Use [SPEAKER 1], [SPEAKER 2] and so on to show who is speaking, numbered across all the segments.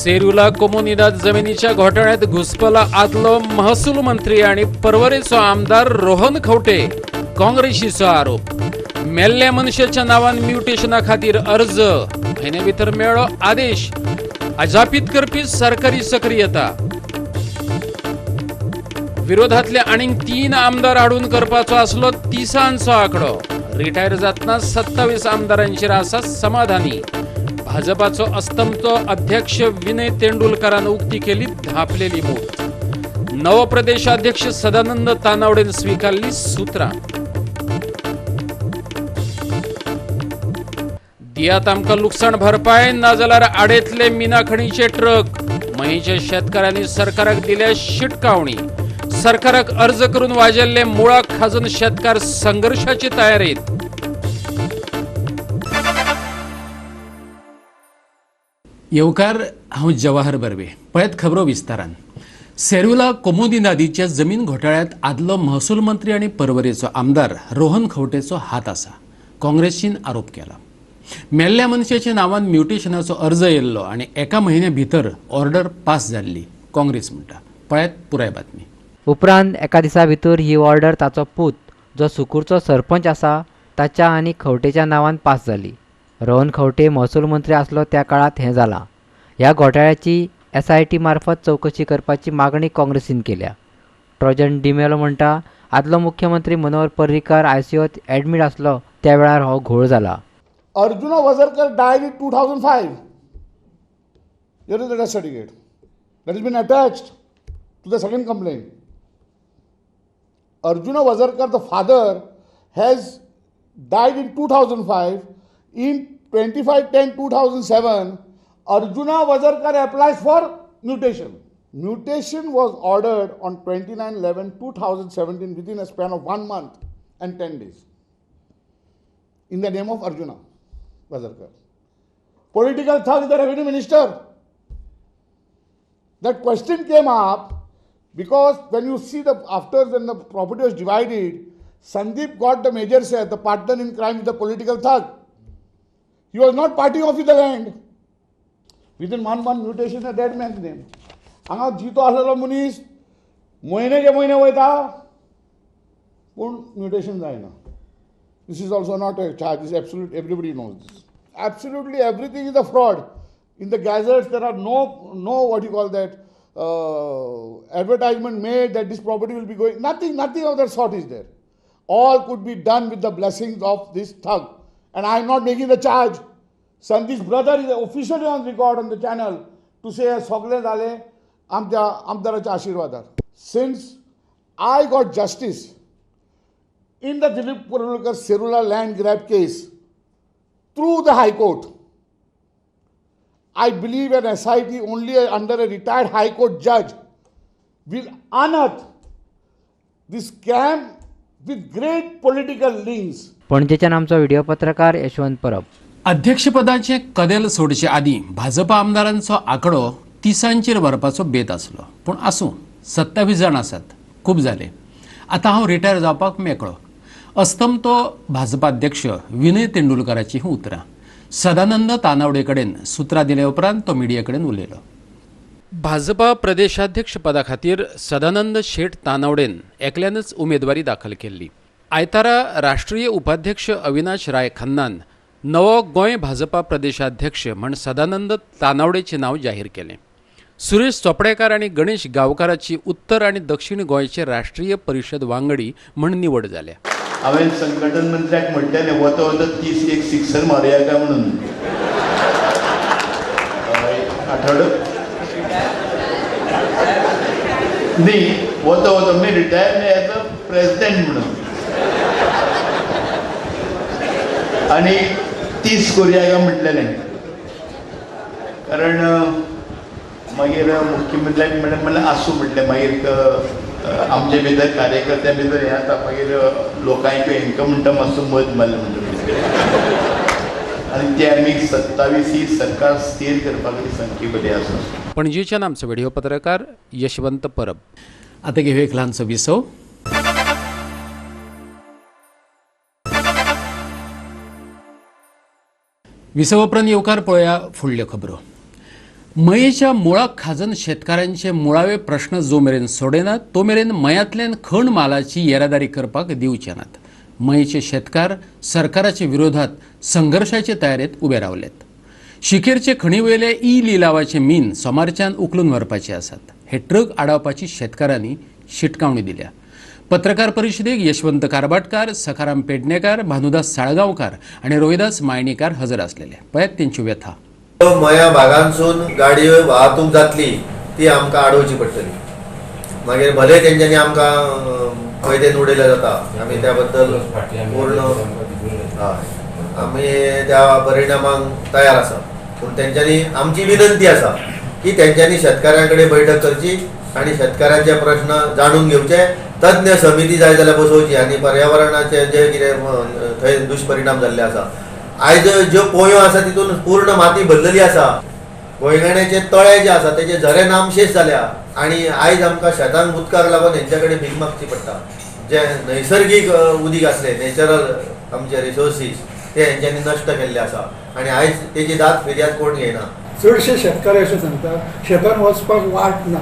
[SPEAKER 1] सेरूला कोमुनिदाद जमिनीच्या घोटाळ्यात घुसपला आदलो महसूल मंत्री आणि परवरेचो आमदार रोहन खवटे काँग्रेसीचो आरोप। मेल्ल्या मनशाच्या नावान म्युटेशना खातीर अर्ज म्हयन्या भितर मेळ्ळो आदेश। अजापीत करपी सरकारी सक्रियता। विरोधातले आनीक 3 आमदार हाडून करपाचो आसलो 30 आंकडो। रिटायर जातना 27 आमदारांचेर आसा समाधानी। भाजपाचो अस्तंतो अध्यक्ष विनय तेंडुलकरान उक्ती केली धापलेली मूठ। नवो प्रदेशाध्यक्ष सदानंद तानावडेन स्वीकारली सुत्रां। दियात आमकां लुकसाण भरपाय ना जाल्यार आडेतले मिना खणीचे ट्रक। मयेच्या शेतकारांनी सरकाराक दिल्या शिटकावणी। सरकाराक अर्ज करून वाजेल्ले मुळाक खाजून शेतकार संघर्षाची तयारीत। येवकार, हांव जवाहर बर्वे। पळयत खबरो विस्तारान। सेरूला कोमुनिदादीच्या जमीन घोटाळ्यात आदलो महसूल मंत्री आणि परवरेचो आमदार रोहन खवटेचो हात आसा, काँग्रेसीन आरोप केला। मेल्ल्या मनशाच्या नावान म्युटेशनाचो अर्ज येयल्लो आणि एका म्हयन्या भितर ऑर्डर पास जाल्ली, काँग्रेस म्हणटा। पळयत पुराय बातमी।
[SPEAKER 2] उपरांत एका दिसा भितर ही ऑर्डर ताचो पूत जो सुकूरचो सरपंच आसा ताच्या आनी खवटेच्या नावान पास जाली। रोहन खवटे महसूल मंत्री आसलो त्या काळात हें जालां। ह्या घोटाळ्याची SIT मार्फत चवकशी करपाची मागणी काँग्रेसीन केल्या। ट्रोजन डिमेलो म्हणटा, आदलो मुख्यमंत्री मनोहर पर्रीकार ICUत एडमीट आसलो त्या वेळार हो घोळ जाला।
[SPEAKER 3] Arjuna Wazarkar died in 2005. Here is the death certificate that has been attached to the second complaint. Arjuna Wazarkar, the father, has died in 2005. In 25/10/2007, Arjuna Wazarkar applies for mutation. Mutation was ordered on 29/11/2017 within a span of 1 month and 10 days in the name of Arjuna Wazarkar. Political thug, the revenue minister. That question came up because when you see after when the property was divided, Sandeep got the major share, the partner in crime with the political thug. He was not parting off with the land. Within 1 month mutation a dead man's name. हांगा जितो आसलेलो मनीस म्हयन्याचे म्हयने वयता पूण mutation जायना. This is also not a charge. This is absolute. Everybody knows this. Absolutely everything is a fraud. In the gazettes, there are no what you call that advertisement made that this property will be going. Nothing of that sort is there. All could be done with the blessings of this thug. And I am not making the charge. Sandeep's brother is officially on record on the channel to say Sogle Dale Amdaracha Ashirwadar. Since I got justice in the Dilip Parulkar Serula land grab case through the High Court, I believe an SIT only under a retired High Court judge will unearth this scam with great political links.
[SPEAKER 2] पणजेच्यान आमचो video पत्रकार यशवंत परब।
[SPEAKER 1] अध्यक्षपदाचे कदेल सोडचे आदी भाजपा आमदारांचो आंकडो 30 व्हरपाचो बेत आसलो, पूण आसूं 27 जाण आसात, खूब जाले। आतां हांव रिटायर जावपाक मेकळो। अस्तंतो भाजपाध्यक्ष विनय तेंडुलकराची ही उतरां। सदानंद तानावडे कडेन सुत्रां दिले उपरांत तो मिडिया कडेन उलयलो। भाजपा प्रदेशाध्यक्ष पदा खातीर सदानंद शेठ तानावडेन एकल्यानच उमेदवारी दाखल केल्ली। आयतारा राष्ट्रीय उपाध्यक्ष अविनाश राय खन्नान नवो गोंय भाजपा प्रदेशाध्यक्ष म्हण सदानंद तानावडेचे नाव जाहीर केलें। सुरेश चोपडेकार आणि गणेश गांवकाराची उत्तर आणि दक्षिण गोंयचे राष्ट्रीय परिशद वांगडी म्हण निवड जाल्या।
[SPEAKER 4] हांवें संघटन मंत्र्याक म्हटलें वता वता 30 सिक्सर मारूया काय म्हणून आठवडो न्ही वता वता मी रिटायर एज अ प्रेसिडेंट म्हणून आणि 30 करूया काय म्हटलेलें। कारण मागीर मुख्यमंत्र्याक म्हणलें आसूं म्हटलें। मागीर आमचे भितर कार्यकर्त्या भितर हें आतां मागीर लोकांक हेंका म्हणटा मातसो मत मारलें म्हणटा आनी ते आमी 27 ही सरकार स्थिर करपाक संख्या बरी आसा।
[SPEAKER 1] पणजेच्यान आमचो व्हिडिओ पत्रकार यशवंत परब। आतां घेवया एक ल्हानसो विसव। विसव उपरांत येवकार पळोवया फुडल्यो खबरो। मयेच्या मुळाक खाजन शेतकारांचे मुळावे प्रश्न जो मेरेन सोडेनात तो मेरेन मयांतल्यान खण मालाची येरादारी करपाक दिवचे नात. मयेचे शेतकार सरकाराच्या विरोधात संघर्षाचे तयारेत उबे रावलेत. शिखेरचे खणीवयले ई लिलावाचे मीन सोमारच्यान उखलून व्हरपाचे आसात. हे ट्रक आडावपाची शेतकारांनी शिटकावणी दिल्या. पत्रकार परिषदेक यशवंत कारबाटकार, सखाराम पेडणेकार, भानुदास साळगांवकार आणि रोहिदास मायणीकार हजर असलेले. पळयात त्यांची व्यथा.
[SPEAKER 5] मया भागांसून गाडयो वाहतूक जातली ती आमकां आडोवची पडटली. मागीर भले तेंच्यांनी आमकां कैदेन उडयले जाता, आमी त्या बद्दल पूर्ण आमी त्या परिणामाक तयार आसा. पूण तेंच्यांनी आमची विनंती आसा की तेंच्यांनी शेतकाऱ्यां कडेन बैठक करची आनी शेतकाऱ्यांचे प्रश्न जाणून घेवचे. तज्ञ समिती जाय जाल्यार बसोवची आनी पर्यावरणाचे जे कितें थंय दुश्परिणाम जाल्ले आसा, आयज ज्यो पोंयो आसा तितून पूर्ण माती भरलेली आसा. गोंयगण्याचे तळे जे आसा तेजे झरे नामशेष जाल्या आनी आयज आमकां शेतांक उदकाक लागून हेंच्या कडेन भीक मागची पडटा. जे नैसर्गीक उदीक आसले, नॅचरल आमचे रिसोर्सीस ते हेंच्यांनी नश्ट केल्ले आसा आनी आयज तेजी दाद फिर्याद कोण घेयना.
[SPEAKER 6] चडशे शेतकार अशें सांगतात शेतान वचपाक वाट ना,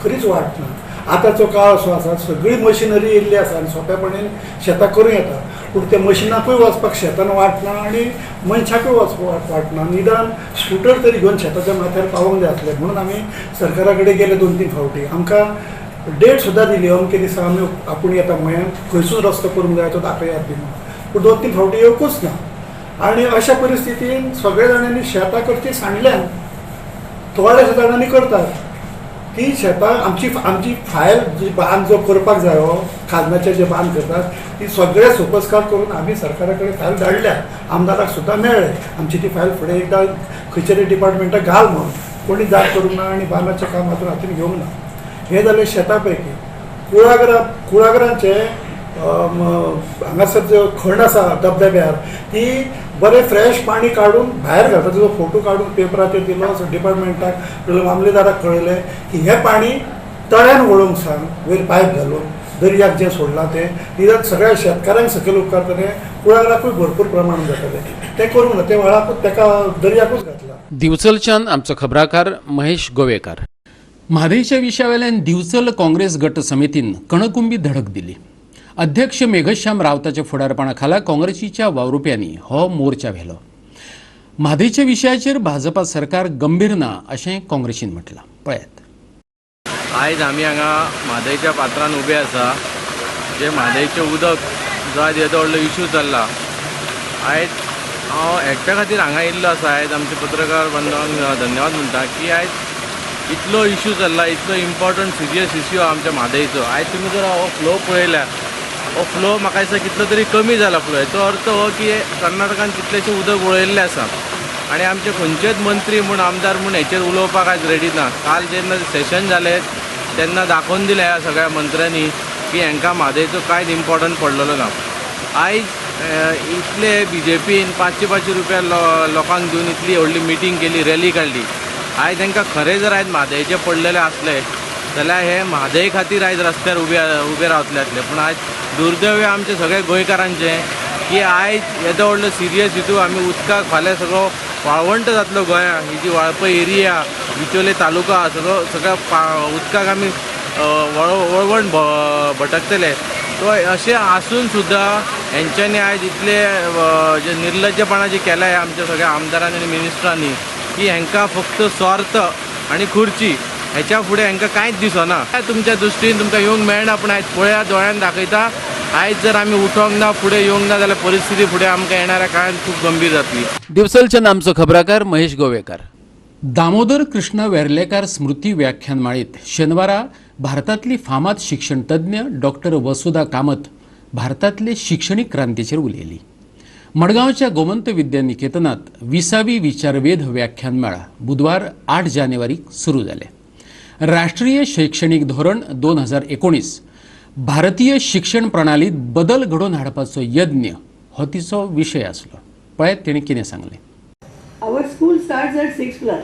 [SPEAKER 6] खरीच वाट ना. आतांचो काळ असो आसा, सगळी मशिनरी येयल्ली आसा आनी सोंपेपणीन शेतां करूं येता. पूण त्या मशिनाकूय वचपाक शेतान वाट ना आनी मनशाकूय वचपाक वाट ना. निदान स्कुटर तरी घेवन शेताच्या माथ्यार पावोंक जाय आसलें. म्हणून आमी सरकारा कडेन गेले 2-3 फावटी. आमकां डेट सुद्दां दिली, अमके दिसा आमी आपूण येता मयान खंयसून रस्तो करूंक जाय तो दाखयात बीन. पूण 2-3 फावटी येवकूच ना. आनी अशा परिस्थितीन सगळ्या जाणांनी शेतां करची सांडल्यान थोड्या जाणांनी करतात. ती शेतां आमची फायल जी बांद जो करपाक जाय, खाजनाचे जे बांद करतात ती सगळे सोपस्कार करून आमी सरकारा कडेन फायल धाडल्या. आमदाराक सुद्दां मेळ्ळे आमची ती फायल फुडें एकदां खंयच्या डिपार्टमेंटाक घाल म्हणून. कोणी जाय करूंक ना आनी बांदाचें काम हातून हातीन घेवंक ना. हे जालें शेतां पैकी. कुळागरांचे हांगासर जो खण आसा धबधब्यार ती बरें फ्रेश पाणी काडून भायर घालता. ताजो फोटो काडून पेपराचेर दिलो, डिपार्टमेंटाक मामलेदाराक कळयलें की हें पाणी तळ्यान वळोवंक सांग, वयर पायप घालून दर्याक जें सोडलां तें. निदान सगळ्या शेतकाऱ्यांक सकयल उपकारतलें, कुळागराकूय भरपूर प्रमाणान जातलें. तें करूंक ना, तें व्हाळाकूच तेका दर्याकूच घातला.
[SPEAKER 1] दिवचलच्यान आमचो खबराकार महेश गोवेकार. म्हादयच्या विशयावेल्यान दिवचल काँग्रेस गट समितीन कणकुंबी धडक दिली. अध्यक्ष मेघश्याम रावताच्या फुडारपणाखाला काँग्रेसीच्या वावुरप्यांनी हो मोर्चा व्हेलो. म्हादयच्या विशयाचेर भाजपा सरकार गंभीर ना अशें काँग्रेसीन म्हटलां. पळयात.
[SPEAKER 7] आयज आमी हांगा म्हादयच्या पात्रान उबे आसा. जे म्हादयचें उदक जो आयज येदो व्हडलो इश्यू चल्ला, आयज हांव हेच्या खातीर हांगा येयल्लो आसा. आयज आमचे पत्रकार बांधवांक धन्यवाद म्हणटा की आयज इतलो इश्यू चल्ला, इतलो इम्पॉर्टंट सिरियस इश्यू आमच्या म्हादयचो. आयज तुमी जर हो फ्लो पळयल्यार, हो फ्लो म्हाका दिसता कितलो तरी कमी जाला फ्लो. हेचो अर्थ हो की कर्नाटकान कितलेशें उदक वळयल्लें आसा आनी आमचे खंयचेच मंत्री म्हूण आमदार म्हूण हेचेर उलोवपाक आयज रेडी ना. काल जेन्ना सेशन जालें तेन्ना दाखोवन दिलें ह्या सगळ्या मंत्र्यांनी की हांकां म्हादयचो कांयच इम्पॉर्टंट पडलेलो ना. आयज इतले BJPन 500 रुपया लोकांक दिवन इतली व्हडली मिटींग केली, रॅली काडली. आयज तांकां खरें जर आयज म्हादयचे पडलेले आसले जाल्यार हे म्हादय खातीर आयज रस्त्यार उबे रावतले आसले. पूण आयज दुर्दैव आमचे सगळे गोंयकारांचे की आयज येदो व्हडलो सिरियस इश्यू आमी उदकाक फाल्यां सगळो वाळवंट जातलो गोंयां. ही जी वाळपय एरिया, बिचोले तालुका सगळ्या उदकाक आमी वळवण भटकतले. तो अशें आसून सुद्दां हेंच्यांनी आयज इतले जे निर्लज्जपणां जी केल्या आमच्या सगळ्या आमदारांनी आनी मिनिस्टरांनी की हांकां फक्त स्वार्थ आनी खुर्ची हेच्या फुडें हांकां कांयच दिसना. तुमच्या दृश्टीन तुमकां येवंक मेळना, पूण आयज पळया दोळ्यान दाखयता. आयज जर आमी उठोंक ना, फुडें येवंक ना जाल्यार परिस्थिती फुडें आमकां येणाऱ्या काळांत खूब गंभीर जातली.
[SPEAKER 1] दिवचलच्यान आमचो खबराकार महेश गोवेकार. दामोदर कृष्ण वेर्लेकार स्मृती व्याख्यानमाळेत शेनवारा भारतातली फामाद शिक्षण तज्ञ डॉक्टर वसुधा कामत भारतातले शिक्षणीक क्रांतीचेर उलयली. मडगांवच्या गोमंत विद्यानिकेतनात 20वी विचारवेध व्याख्यानमाळा बुधवार 8 जानेवारीक सुरू जाले. राष्ट्रीय शैक्षणिक धोरण 2019 भारतीय शिक्षण प्रणालीत बदल घडोवन हाडपाचो यज्ञ हो तिचो विशय आसलो. पळयात तेणें कितें सांगलें.
[SPEAKER 8] Our school starts at 6+.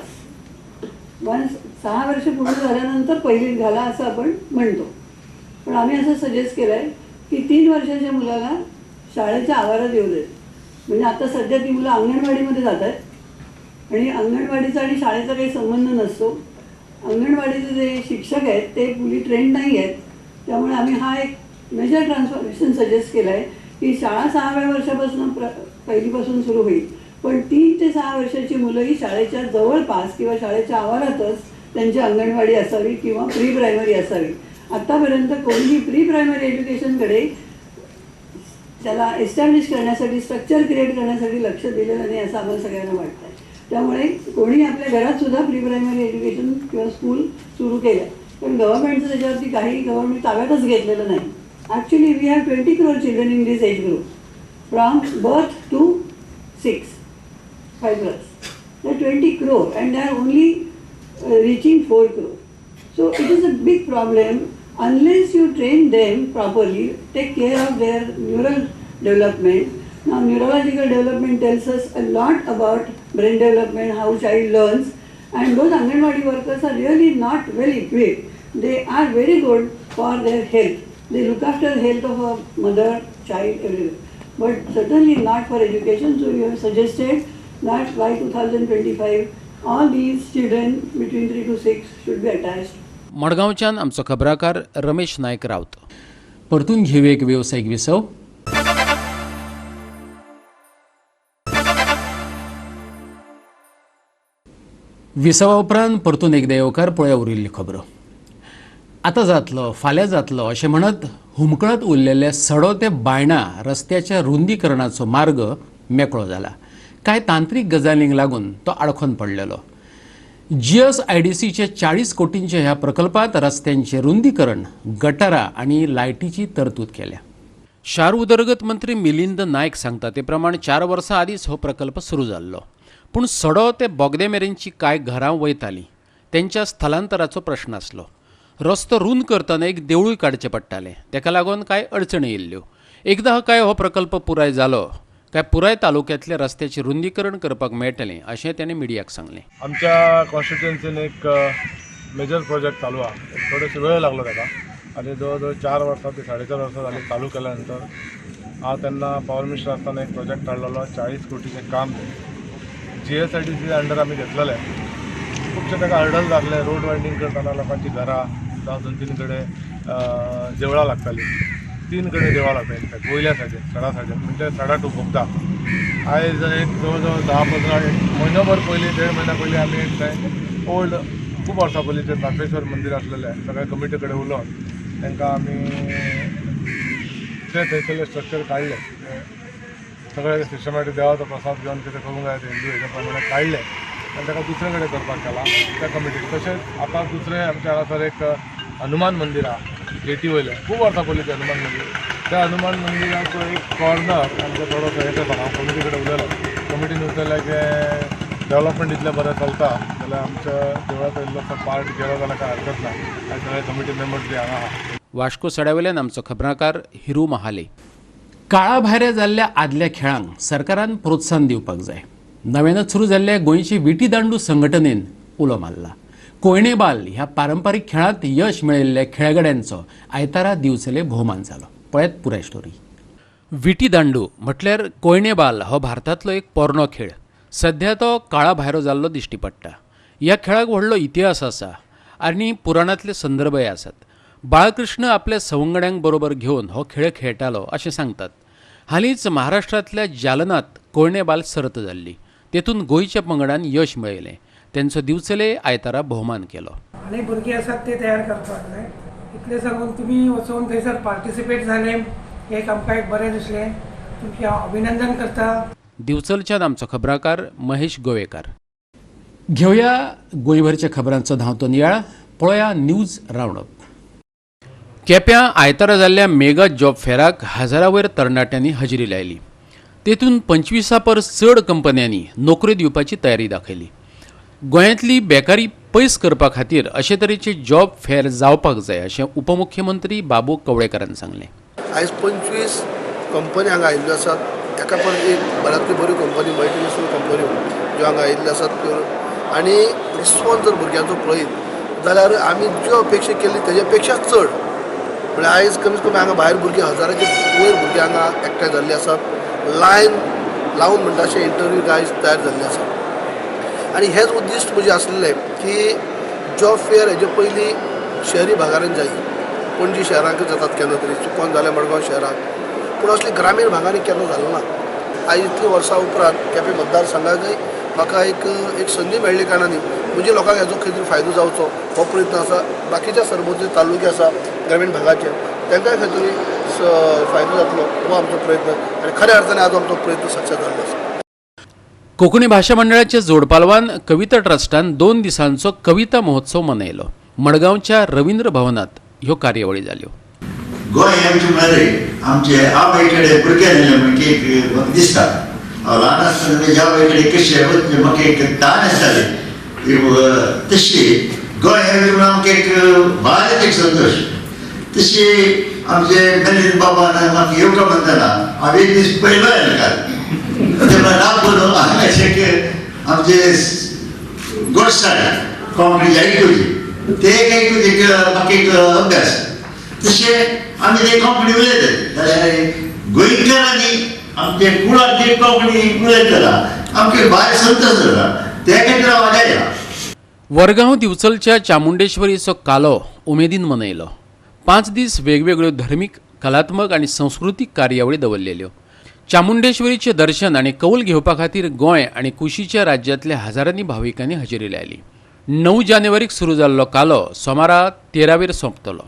[SPEAKER 8] 6 वर्ष पूर्ण झाल्यानंतर पहिलीत घाला असं आपण म्हणतो. पण आम्ही असं सजेस्ट केलं आहे की 3 वर्षाच्या मुलाला शाळेच्या आवारात येऊ देत. म्हणजे आता सध्या ती मुलं अंगणवाडीमध्ये जात आहेत आणि अंगणवाडीचा आणि शाळेचा काही संबंध नसतो. अंगणवाडीचे जे शिक्षक आहेत ते फुली ट्रेंड नाही आहेत. त्यामुळे आम्ही हा एक मेजर ट्रान्सफॉर्मेशन सजेस्ट केला आहे की शाळा 6व्या वर्षापासून पहिलीपासून सुरू होईल, पण 3 ते 6 वर्षाची मुलं ही शाळेच्या जवळपास किंवा शाळेच्या आवारातच त्यांची अंगणवाडी असावी किंवा प्री प्रायमरी असावी. आत्तापर्यंत कोणीही प्री प्रायमरी एज्युकेशनकडे त्याला एस्टॅब्लिश करण्यासाठी, स्ट्रक्चर क्रिएट करण्यासाठी लक्ष दिलेलं नाही असं आम्हाला सगळ्यांना वाटतं आहे. त्यामुळे कोणी आपल्या घरात सुद्धा प्री प्रायमरी एज्युकेशन किंवा स्कूल सुरू केलं, पण गव्हर्नमेंटचं त्याच्यावरती काही गव्हर्नमेंट ताब्यातच घेतलेलं नाही. Actually we have 20 crore children in this age group from birth to 6, 5 years. There are 20 crore and they are only reaching 4 crore. So it is a big problem unless you train them properly, take care of their neural development. Now neurological development tells us a lot about brain development, how child learns, and those Anganwadi workers are really not well equipped. They are very good for their health. They look after the health of a mother, child, everywhere. But certainly not for education. So we have suggested that by 2025, all these children between 3 to 6 should be attached.
[SPEAKER 1] मडगांवच्यान आमचो खबराकार रमेश नायक रावत. परतून घेऊया एक व्यावसायिक विसव. विसवा उपरांत परतून एकदा येवकार पळया उरिल्ली खबरो. आतां जातलो, फाल्यां जातलो अशें म्हणत हुमकळत उरलेले सडो ते बायणा रस्त्याच्या रुंदीकरणाचो मार्ग मेकळो जाला. कांय तांत्रीक गजालींक लागून तो आडखोन पडलेलो. GSIDCचे 40 कोटींच्या ह्या प्रकल्पात रस्त्यांचे रुंदीकरण, गटारां आणि लायटीची तरतूद केल्या. शार उदरगत मंत्री मिलिंद नायक सांगता ते प्रमाण 4 वर्सां आदींच हो प्रकल्प सुरू जाल्लो. पूण सडो ते बोगदे मेरेनची कांय घरां वयतालीं, तेंच्या स्थलांतराचो प्रश्न आसलो. रस्तो रुंद करतना एक देवूळ काडचें पडटालें, तेका लागून कांय अडचणी येयल्ल्यो. एकदां काय हो प्रकल्प पुराय जालो काय पुराय तालुक्यांतले रस्त्याचे रुंदीकरण करपाक मेळटलें अशें ताणें मिडियाक सांगलें.
[SPEAKER 9] आमच्या कॉन्स्टिट्युएन्सीन एक मेजर प्रोजेक्ट चालू आहे. थोडेसे वेळ लागलो ताका आणि जवळजवळ 4 वर्सां ते 4.5 वर्सां जाली चालू केल्यानंतर हांव तेन्ना पॉवर मिनिस्टर आसतना एक प्रोजेक्ट काडलेलो 40 कोटीचें काम. GSIDC अंडर आमी घेतलेले. खुबशे ताका हर्डल जाल्ले. रोड वायडींग करतना लोकांची घरां जावं 2-3 कडेन देवळां लागतालीं. 3 कडेन देवळां लागता इनफॅक्ट वयल्या सायडीन, सडा सायडीन, म्हणजे सडा टू बोगदा. आयज एक जवळजवळ 10-15 म्हयनोभर पयलीं, 1.5 म्हयन्या पयलीं आमी एक थंय ओल्ड खूब वर्सां पयलींचें नागेश्वर मंदीर आसलेलें सगळ्या कमिटी कडेन उलोवन तांकां आमी ते थंयसरले स्ट्रक्चर काडले. सगळे सिस्टमॅटीक देवाचो प्रसाद घेवन कितें करूंक जाय ते हिंदू हेजे प्रमाणे काडले आनी ताका दुसरे कडेन करपाक केला त्या कमिटीक. तशेंच आतां दुसरें आमच्या हांगासर एक हनुमान मंदीर आहा गेटी वयलें, खूब वर्सां पयलींचें हनुमान मंदीर. त्या हनुमान मंदिराचो एक कॉर्नर आमचो थोडोसो हें करता. हांव कमिटी कडेन उलयलो. कमिटीन उचललें की डेवलपमेंट इतलें बरें चलता जाल्यार आमच्या देवळाचो इल्लोसो पार्ट गेलो जाल्यार कांय हरकत ना. आनी सगळे कमिटी मेंबर्स बी हांगा आहा.
[SPEAKER 1] वास्को सड्यावयल्यान आमचो खबराकार हिरू महाले. काळा भायऱ्या जाल्ल्या आदल्या खेळांक सरकारान प्रोत्साहन दिवपाक जाय. नव्यानच सुरू जाल्ल्या गोंयचे विटी दांडू संघटनेन उलो मारला. कोयणेबाल ह्या पारंपारीक खेळांत यश मेळयल्ल्या खेळगड्यांचो आयतारा दिवचले भोवमान जालो. पळयात पुराय स्टोरी. विटी दांडू म्हटल्यार कोयणेबाल हो भारतांतलो एक पोरनो खेळ. सध्या तो काळा भायरो जाल्लो दिश्टी पडटा. ह्या खेळाक व्हडलो इतिहास आसा आनी पुराणांतले संदर्भय आसात. बाळकृष्ण आपल्या सवंगड्यांक बरोबर घेवन हो खेळ खेळटालो अशें सांगतात. हालींच महाराष्ट्रांतल्या जालनात कोयणेबाल सर्त जाल्ली. तेतून गोंयच्या पंगडान यश मेळयलें. तेंचो दिवचले आयतारा भोवमान केलो.
[SPEAKER 10] आनी भुरगीं आसात ते तयार करपाक जाय. इतलें सांगून तुमी वचून थंयसर पार्टिसिपेट जाले एक आमकां एक बरें दिसलें. तुमचें हांव अभिनंदन करता.
[SPEAKER 1] दिवचलच्यान आमचो खबराकार महेश गोवेकार. घेवया गोंयभरच्या खबरांचो धांवतो नियाळ. पळोवया न्यूज रावंडअप. केप्यां आयतारा जाल्ल्या मेगा जॉब फेराक हजारावयर तरणाट्यांनी हजेरी लायली. तेतून 25 परस चड कंपन्यांनी नोकऱ्यो दिवपाची तयारी दाखयली. गोंयांतली बेकारी पयस करपा खातीर अशे तरेचे जॉब फेर जावपाक जाय अशें उपमुख्यमंत्री बाबू कवळेकारान सांगलें.
[SPEAKER 11] आयज 25 कंपनी हांगा आयिल्ल्यो आसात. एका पण एक बऱ्यांतली बऱ्यो कंपनी, मल्टीनॅशनल कंपन्यो ज्यो हांगा आयिल्ल्यो आसात आनी रिस्पॉन्स जर भुरग्यांचो पळयत जाल्यार आमी ज्यो अपेक्षा केल्ली तेजे पेक्षा चड. म्हणजे आयज कमीत कमी हांगा भायर भुरगे 1000चे वयर भुरगे हांगा एकठांय जाल्ले आसात. लायन लावन म्हणटा अशे इंटरव्यू गायज तयार जाल्ले आसात. आणि हेच उद्दिश्ट म्हणजे आसलेलें की जॉब फेअर हेजे पयलीं शहरी भागांत जाय, पणजी शहरांक जातात केन्ना तरी, चुकोन जालें मडगांव शहराक, पूण असले ग्रामीण भागांनी केन्ना जालो ना. आयज इतलीं वर्सां उपरांत केपें मतदारसंघाकय म्हाका एक संदी मेळ्ळी कारणांनी म्हणजे लोकांक हेजो खंय तरी फायदो जावचो हो प्रयत्न आसा. बाकीच्या सरभोंवतणी तालुके आसा ग्रामीण भागाचे, तांकांय खंय तरी फायदो जातलो हो आमचो प्रयत्न, आनी खऱ्या अर्थान आज आमचो प्रयत्न सक्सेस जाल्लो आसा.
[SPEAKER 1] कोंकणी भाशा मंडळाचे जोडपालवान कविता ट्रस्टान 2 दिसांचो कविता महोत्सव मनयलो. मडगांवच्या रवींद्र भवनात ह्यो कार्यावळी जाल्यो.
[SPEAKER 12] गोंय आमचे मरे आमचे आवय कडेन भुरगे जाले म्हणजे एक म्हाका दिसता ल्हान आसतना ज्या आवय कडेन कशें म्हणजे म्हाका एक ताण आसताली तशी गोंय आमकां एक बारीक एक संतोश. तशी आमचे नलीन बाबान म्हाका येवका म्हणटना हांव एक दीस पयलो काल तेन्ना राबलो आमचे गोडसाण कोंकणी आयकुची ते एक म्हाका एक अभ्यास. तशें आमी ते कोंकणी उलयतात जाल्यार गोंयकारांनी आमचे कुळार जे कोंकणी उलयतना आमचे भायर संतोश जाता ते खातीर हांव आयला.
[SPEAKER 1] वरगांव दिवचलच्या चामुंडेश्वरीचो कालो उमेदीन मनयलो. 5 दीस वेगवेगळ्यो धर्मीक, कलात्मक आनी संस्कृतीक कार्यावळी दवरलेल्यो. चामुंडेश्वरीचे दर्शन आनी कौल घेवपा खातीर गोंय आनी कुशीच्या राज्यांतल्या हजारांनी भाविकांनी हजेरी लायली. 9 जानेवारीक सुरू जाल्लो कालो सोमारा 13वेर सोंपतलो.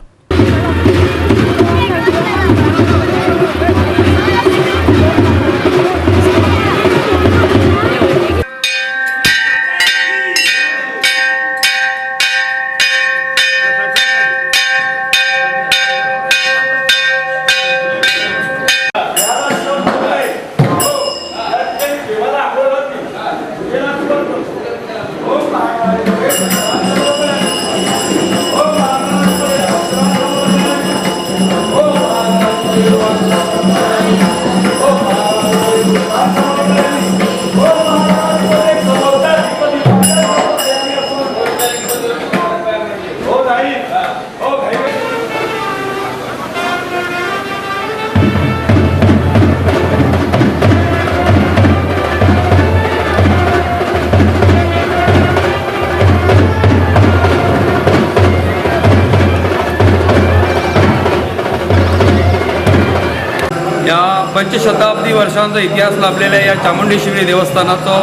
[SPEAKER 13] पंचशताब्दी वर्षांचा इतिहास लाभलेल्या या चामुंडेश्वरी देवस्थानाचो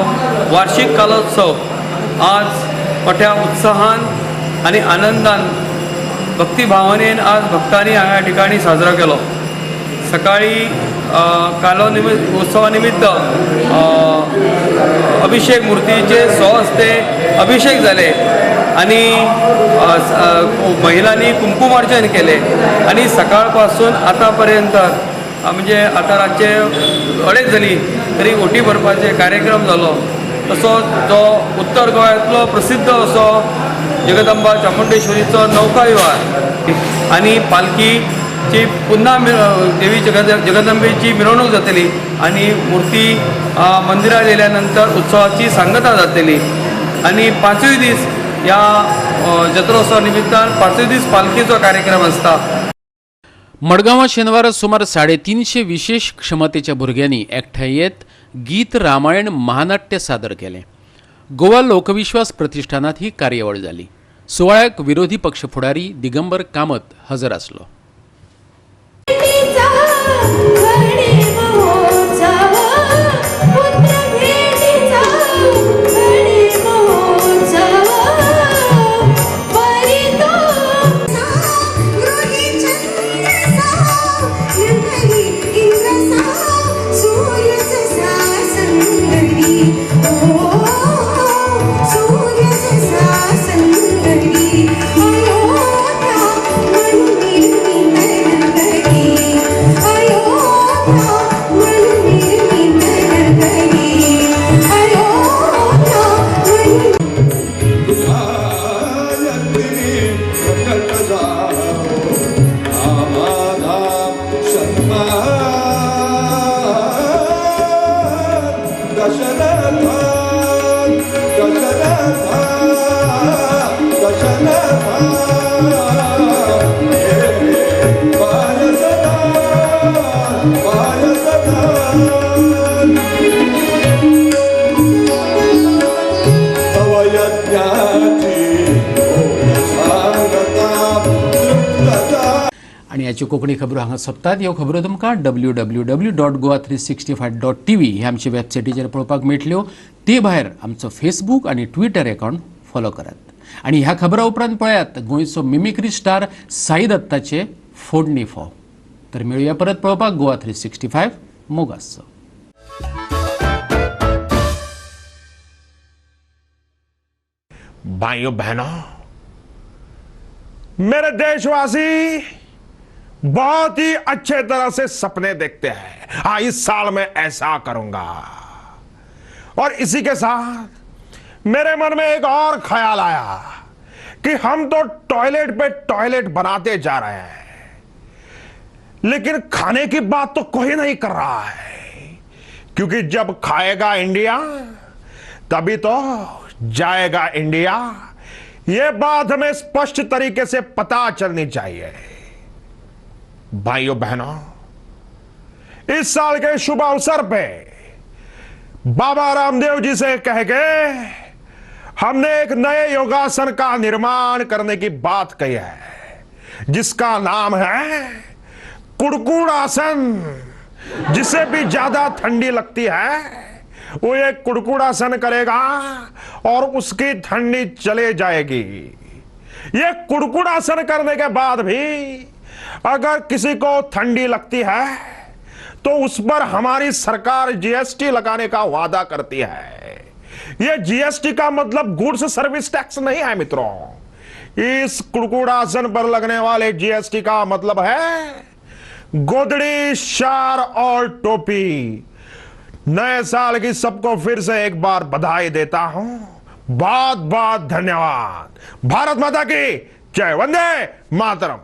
[SPEAKER 13] वार्षिक कालोत्सव आज मोठ्या उत्साहान आणि आनंदान भक्तिभावनेन आज भक्तांनी ह्या ठिकाणी साजरा केलो. सकाळी कालो उत्सवा निमित्त अभिषेक मूर्तीचे स्वहस्ते अभिषेक झाले आणि महिलांनी कुंकुमार्चन केले आणि सकाळपासून आतापर्यंत म्हणजे आता रातचे 2:30 जाली तरी ओटी भरपाचे कार्यक्रम जालो. तसोच जो उत्तर गोंयांतलो प्रसिद्ध असो जगदंबा चामुंडेश्वरीचो नौका विहार आणि पालखीची पुन्हा देवी जगदंबेची मिरवणूक जातली आणि मूर्ती मंदिरात गेल्यानंतर उत्सवाची सांगता जातली आणि 5य दीस या जत्रोत्सवा निमित्तान 5य दीस पालखीचो कार्यक्रम आसता.
[SPEAKER 1] मडगांवां शेनवारा सुमार 350 विशेष क्षमतेच्या भुरग्यांनी एकठांय येत गीत रामायण महानाट्य सादर केलें. गोवा लोकविश्वास प्रतिष्ठानात ही कार्यावळ जाली. सुवाळ्याक विरोधी पक्ष फुडारी दिगंबर कामत हजर आसलो.
[SPEAKER 14] अयो
[SPEAKER 1] आणि याची कोंकणी खबरो हांगा सोंपतात. ह्यो खबरो तुमकां www.goa365.tv हे आमचे वेबसायटीचेर पळोवपाक मेळटल्यो. ते भायर आमचो फेसबूक आणि ट्विटर अकाउंट फॉलो करात. आणि ह्या खबरां उपरांत पळयात गोंयचो मिमिक्री स्टार साई दत्ताचे फोडणी फाव. तर मेळुया परत पळोवपाक गोवा 365 मोगासचो.
[SPEAKER 14] भाइयों बहनों, मेरे देशवासी बहुत ही अच्छे तरह से सपने देखते हैं. हाँ, इस साल मैं ऐसा करूंगा. और इसी के साथ मेरे मन में एक और ख्याल आया कि हम तो टॉयलेट पे टॉयलेट बनाते जा रहे हैं, लेकिन खाने की बात तो कोई नहीं कर रहा है. क्योंकि जब खाएगा इंडिया तभी तो जाएगा इंडिया. यह बात हमें स्पष्ट तरीके से पता चलनी चाहिए. भाइयों बहनों, इस साल के शुभ अवसर पे बाबा रामदेव जी से कह के हमने एक नए योगासन का निर्माण करने की बात कही है, जिसका नाम है कुड़कुड़ासन. जिसे भी ज्यादा ठंडी लगती है वो ये कुड़कुड़ासन करेगा और उसकी ठंडी चले जाएगी. ये कुड़कुड़ासन करने के बाद भी अगर किसी को ठंडी लगती है तो उस पर हमारी सरकार जीएसटी लगाने का वादा करती है. ये जीएसटी का मतलब गुड्स सर्विस टैक्स नहीं है मित्रों. इस कुड़कुड़ासन पर लगने वाले जीएसटी का मतलब है गोदड़ी, शार और टोपी. नए साल की सबको फिर से एक बार बधाई देता हूं. बहुत बहुत धन्यवाद. भारत माता की जय. वंदे मातरम.